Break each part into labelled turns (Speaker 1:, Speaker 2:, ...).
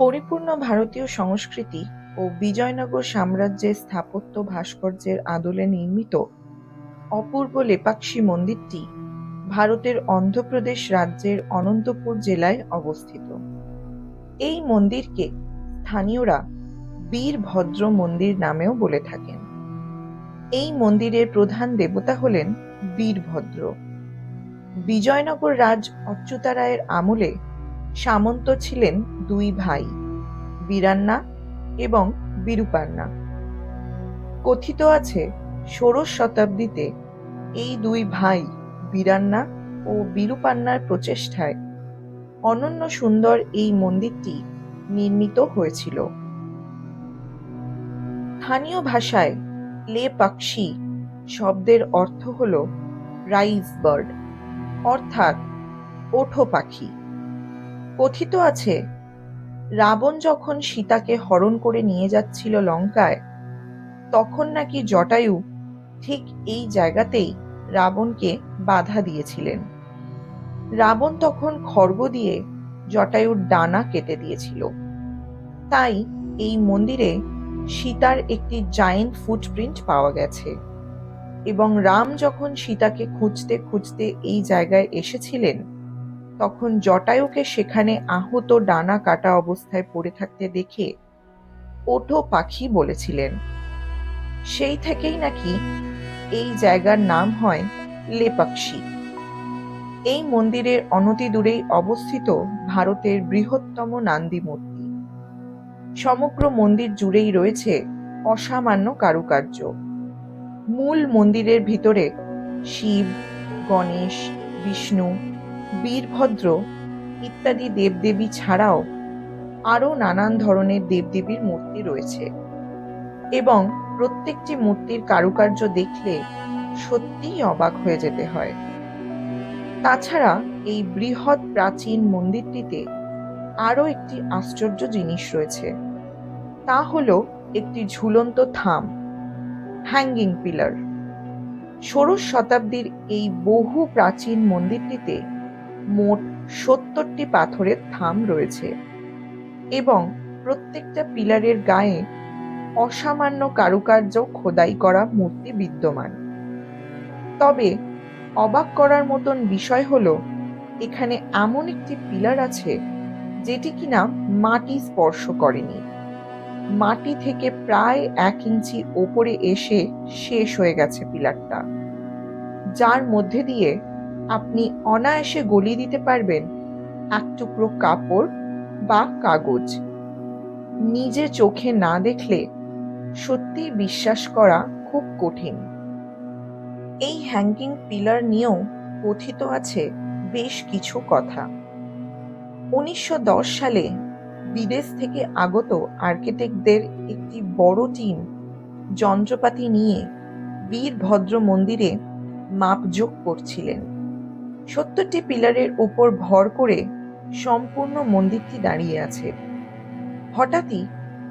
Speaker 1: পরিপূর্ণ ভারতীয় সংস্কৃতি ও বিজয়নগর সাম্রাজ্যের স্থাপত্য ভাস্কর্যের আদলে নির্মিত অপূর্ব লেপাক্ষী মন্দিরটি ভারতের অন্ধ্রপ্রদেশ রাজ্যের অনন্তপুর জেলায় অবস্থিত। এই মন্দিরকে স্থানীয়রা বীরভদ্র মন্দির নামেও বলে থাকেন। এই মন্দিরের প্রধান দেবতা হলেন বীরভদ্র। বিজয়নগর রাজ অচ্যুতারায়ের আমলে সামন্ত ছিলেন দুই ভাই, বীরান্না এবং বিরূপান্না। কথিত আছে ষোড়শ শতাব্দীতে এই দুই ভাই বীরান্না ও বিরূপান্নার প্রচেষ্টায় অনন্য সুন্দর এই মন্দিরটি নির্মিত হয়েছিল। স্থানীয় ভাষায় লেপাক্ষী শব্দের অর্থ হল রাইজ বার্ড, অর্থাৎ ওঠো পাখি। কথিত আছে রাবণ যখন সীতাকে হরণ করে নিয়ে যাচ্ছিল লঙ্কায়, তখন নাকি জটায়ু ঠিক এই জায়গাতেই রাবণকে বাধা দিয়েছিলেন। রাবণ তখন খড়গ দিয়ে জটায়ুর ডানা কেটে দিয়েছিল। তাই এই মন্দিরে সীতার একটি জায়েন্ট ফুটপ্রিন্ট পাওয়া গেছে এবং রাম যখন সীতাকে খুঁজতে খুঁজতে এই জায়গায় এসেছিলেন, তখন জটায়ুকে সেখানে আহত ডানা কাটা অবস্থায় পড়ে থাকতে দেখে ওঠো পাখি বলেছিলেন। সেই থেকেই নাকি এই জায়গার নাম হয় লেপাক্ষী। এই মন্দিরের অনতি দূরেই অবস্থিত ভারতের বৃহত্তম নান্দি মূর্তি। সমগ্র মন্দির জুড়েই রয়েছে অসামান্য কারুকার্য। মূল মন্দিরের ভিতরে শিব, গণেশ, বিষ্ণু, বীরভদ্র ইত্যাদি দেবদেবী ছাড়াও আরও নানান ধরনের দেবদেবীর মূর্তি রয়েছে এবং প্রত্যেকটি মূর্তির কারুকার্য দেখলে সত্যিই অবাক হয়ে যেতে হয়। তাছাড়া এই বৃহৎ প্রাচীন মন্দিরটিতে আরও একটি আশ্চর্য জিনিস রয়েছে, তা হলো একটি ঝুলন্ত থাম, হ্যাঙ্গিং পিলার। ষোড়শ শতাব্দীর এই বহু প্রাচীন মন্দিরটিতে মোট ৭০টি পাথরের থাম রয়েছে এবং প্রত্যেকটা পিলারের গায়ে অসামান্য কারুকার্য খোদাই করা মূর্তি বিদ্যমান। তবে অবাক করার মতন বিষয় হলো এখানে এমন একটি পিলার আছে যেটি কিনা মাটি স্পর্শ করেনি। মাটি থেকে প্রায় ১ ইঞ্চি ওপরে এসে শেষ হয়ে গেছে পিলারটা, যার মধ্যে দিয়ে আপনি অনায়াসে গলিয়ে দিতে পারবেন এক টুকরো কাপড় বা কাগজ। নিজে চোখে না দেখলে সত্যি বিশ্বাস করা খুব কঠিন। এই হ্যাঙ্গিং পিলার নিয়েও কথিত আছে বেশ কিছু কথা। ১৯১০ সালে বিদেশ থেকে আগত আর্কিটেক্টদের একটি বড় টিম যন্ত্রপাতি নিয়ে বীরভদ্র মন্দিরে মাপজোক করছিলেন। ৭০টি পিলারের উপর ভর করে সম্পূর্ণ মন্দিরটি দাঁড়িয়ে আছে। হঠাৎই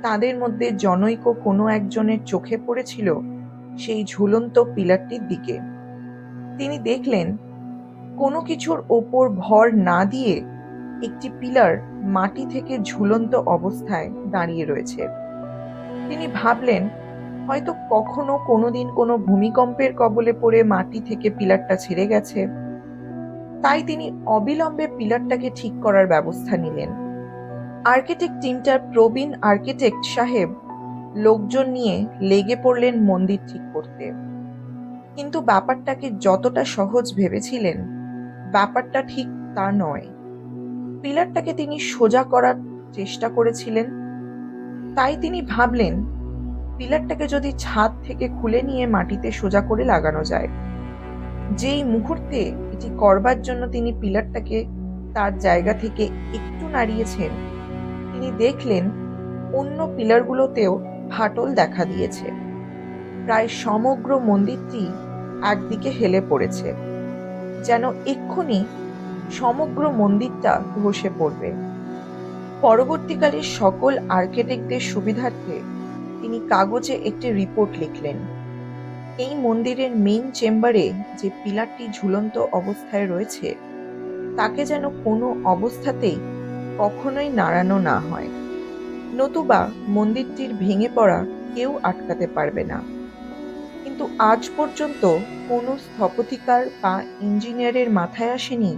Speaker 1: তাদের মধ্যে জনৈক কোনো একজনের চোখে পড়েছিল সেই ঝুলন্ত পিলারটির দিকে। তিনি দেখলেন কোনো কিছুর ওপর ভর না দিয়ে একটি পিলার মাটি থেকে ঝুলন্ত অবস্থায় দাঁড়িয়ে রয়েছে। তিনি ভাবলেন হয়তো কখনো কোনোদিন কোনো ভূমিকম্পের কবলে পড়ে মাটি থেকে পিলারটা ছেড়ে গেছে। তাই তিনি অবিলম্বে পিলারটাকে ঠিক করার ব্যবস্থা নিলেন। আর্কিটেক্ট টিমটার প্রবীণ আর্কিটেক্ট সাহেব লোকজন নিয়ে লেগে পড়লেন মন্দির ঠিক করতে। কিন্তু ব্যাপারটাকে যতটা সহজ ভেবেছিলেন, ব্যাপারটা ঠিক তা নয়। পিলারটাকে তিনি সোজা করার চেষ্টা করেছিলেন। তাই তিনি ভাবলেন পিলারটাকে যদি ছাদ থেকে খুলে নিয়ে মাটিতে সোজা করে লাগানো যায়। যেই মুহূর্তে এটি করবার জন্য তিনি পিলারটাকে তার জায়গা থেকে একটু নাড়িয়েছেন, তিনি দেখলেন অন্য পিলারগুলোতেও ফাটল দেখা দিয়েছে। প্রায় সমগ্র মন্দিরটি একদিকে হেলে পড়েছে, যেন এক্ষুনি সমগ্র মন্দিরটা ধসে পড়বে। পরবর্তীকালে সকল আর্কিটেক্টদের সুবিধার্থে তিনি কাগজে একটি রিপোর্ট লিখলেন। এই মন্দিরের মেইন চেম্বারে যে পিলারটি ঝুলন্ত অবস্থায় রয়েছে, তাকে যেন কোনো অবস্থাতেই কখনোই নাড়ানো না হয়। নতুবা মন্দিরটির ভেঙে পড়া কেউ আটকাতে পারবে না। কিন্তু আজ পর্যন্ত কোনো স্থপতিকার বা ইঞ্জিনিয়ারের মাথায় আসেনি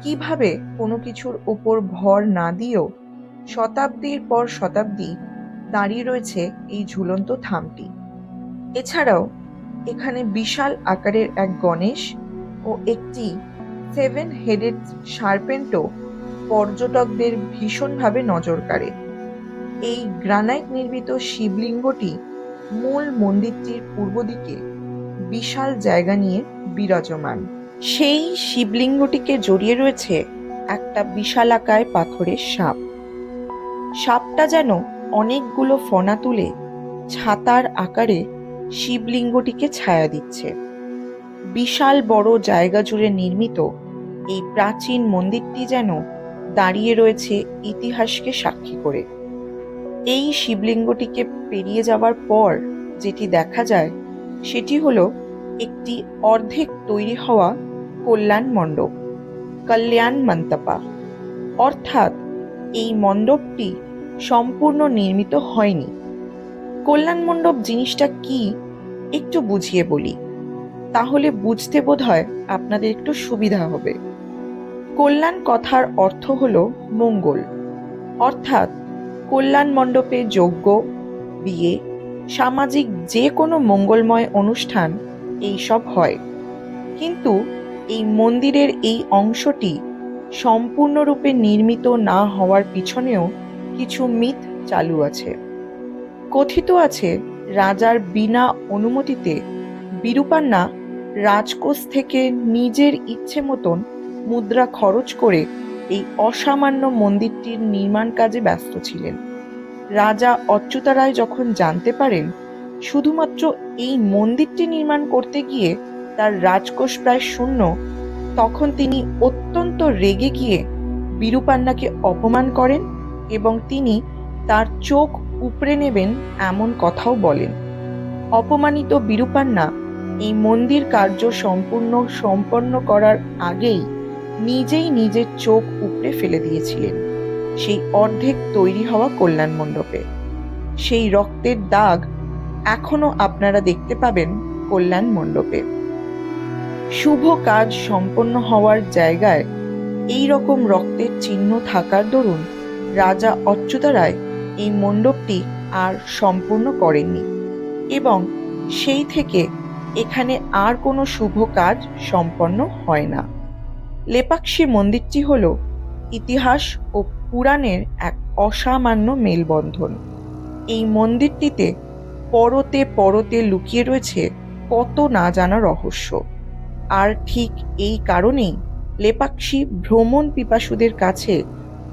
Speaker 1: কিভাবে কোনো কিছুর উপর ভর না দিয়েও শতাব্দীর পর শতাব্দী দাঁড়িয়ে রয়েছে এই ঝুলন্ত থামটি। এছাড়াও এখানে বিশাল আকারের এক গণেশ ও একটি 7 হেডেড সার্পেন্টও পর্যটকদের ভীষণভাবে নজর কাড়ে। এই গ্রানাইট নির্মিত শিবলিঙ্গটি মূল মন্দিরটির পূর্ব দিকে বিশাল জায়গা নিয়ে বিরাজমান। সেই শিবলিঙ্গটিকে জড়িয়ে রয়েছে একটা বিশালাকায় পাথরের সাপ। সাপটা যেন অনেকগুলো ফনা তুলে ছাতার আকারে শিবলিঙ্গটিকে ছায়া দিচ্ছে। বিশাল বড় জায়গা জুড়ে নির্মিত এই প্রাচীন মন্দিরটি যেন দাঁড়িয়ে রয়েছে ইতিহাসকে সাক্ষী করে। এই শিবলিঙ্গটিকে পেরিয়ে যাওয়ার পর যেটি দেখা যায় সেটি হলো একটি অর্ধেক তৈরি হওয়া কল্যাণ মণ্ডপ, কল্যাণ মন্তপা। অর্থাৎ এই মণ্ডপটি সম্পূর্ণ নির্মিত হয়নি। কল্যাণ মণ্ডপ জিনিসটা কি একটু বুঝিয়ে বলি, তাহলে বুঝতে বোধহয় আপনাদের একটু সুবিধা হবে। কল্যাণ কথার অর্থ হলো মঙ্গল, অর্থাৎ কল্যাণ মণ্ডপে যজ্ঞ, বিয়ে, সামাজিক যে কোনো মঙ্গলময় অনুষ্ঠান এইসব হয়। কিন্তু এই মন্দিরের এই অংশটি সম্পূর্ণরূপে নির্মিত না হওয়ার পিছনেও কিছু মিথ চালু আছে। কথিত আছে রাজার বিনা অনুমতিতে বিরূপান্না রাজকোষ থেকে নিজের ইচ্ছে মতন মুদ্রা খরচ করে এই অসামান্য মন্দিরটির নির্মাণ কাজে ব্যস্ত ছিলেন। রাজা অচ্যুতারায় যখন জানতে পারেন শুধুমাত্র এই মন্দিরটি নির্মাণ করতে গিয়ে তার রাজকোষ প্রায় শূন্য, তখন তিনি অত্যন্ত রেগে গিয়ে বিরূপান্নাকে অপমান করেন এবং তিনি তার চোখ উপড়ে নেবেন এমন কথাও বলেন। অপমানিত বিরূপান্না এই মন্দির কার্য সম্পন্ন করার আগেই নিজেই নিজের চোখ উপড়ে ফেলে দিয়েছিলেন সেই অর্ধেক তৈরি হওয়া কল্যাণ মণ্ডপে। সেই রক্তের দাগ এখনো আপনারা দেখতে পাবেন কল্যাণ মণ্ডপে। শুভ কাজ সম্পন্ন হওয়ার জায়গায় এই রকম রক্তের চিহ্ন থাকার দরুন রাজা অচ্যুতারায় এই মণ্ডপটি আর সম্পূর্ণ করেননি এবং সেই থেকে এখানে আর কোনো শুভ কাজ সম্পন্ন হয় না। লেপাক্ষী মন্দিরটি হল ইতিহাস ও পুরাণের এক অসামান্য মেলবন্ধন। এই মন্দিরটিতে পরতে পরতে লুকিয়ে রয়েছে কত না জানা রহস্য। আর ঠিক এই কারণেই লেপাক্ষী ভ্রমণ পিপাসুদের কাছে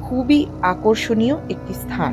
Speaker 1: খুবই আকর্ষণীয় একটি স্থান।